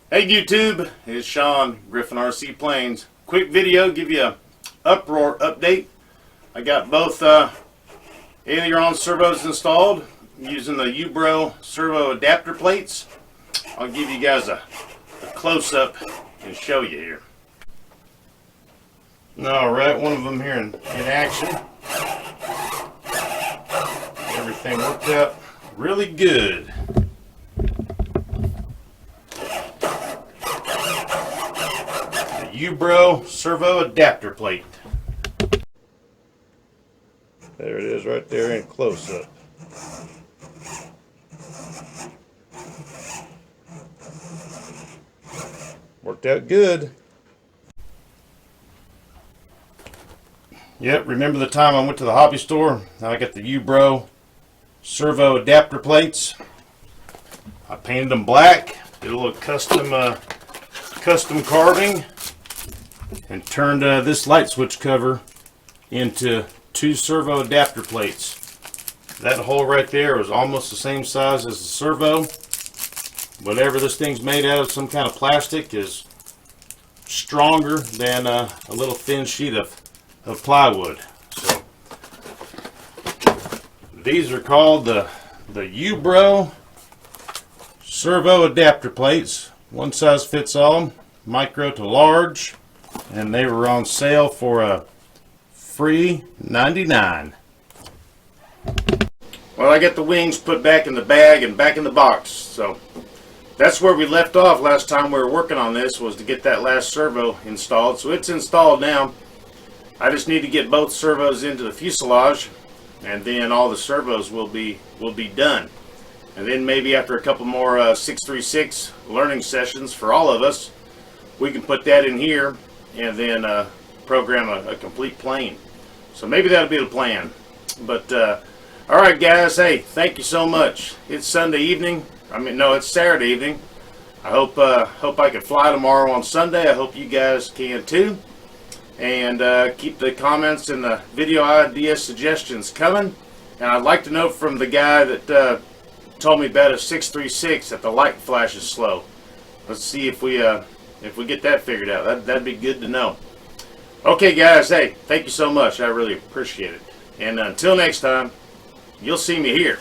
Hey YouTube, it's Sean, Griffin RC Planes. Quick video, give you a Uproar update. I got both Alerions servos installed using the Youbro servo adapter plates. I'll give you guys a close-up and show you here. Alright, one of them here in action. Everything worked out really good. Youbro servo adapter plate. There it is right there in close-up. Worked out good. Yep, remember the time I went to the hobby store and I got the Youbro servo adapter plates. I painted them black, did a little custom carving, and turned this light switch cover into two servo adapter plates. That hole right there was almost the same size as the servo. Whatever this thing's made out of, some kind of plastic, is stronger than a little thin sheet of plywood. So these are called the Youbro servo adapter plates. One size fits all, micro to large. And they were on sale for a free $99. Well, I got the wings put back in the bag and back in the box. So that's where we left off last time we were working on this, was to get that last servo installed. So it's installed now. I just need to get both servos into the fuselage, and then all the servos will be done. And then maybe after a couple more 636 learning sessions for all of us, we can put that in here and then program a complete plane. So maybe that'll be the plan. But all right, guys, hey, thank you so much. It's Sunday evening. I mean, no, it's Saturday evening. I hope I can fly tomorrow on Sunday. I hope you guys can too. And keep the comments and the video idea suggestions coming. And I'd like to know from the guy that told me about a 636 that the light flashes slow. Let's see if we get that figured out. That'd be good to know. Okay, guys, hey, thank you so much. I really appreciate it. And until next time, you'll see me here.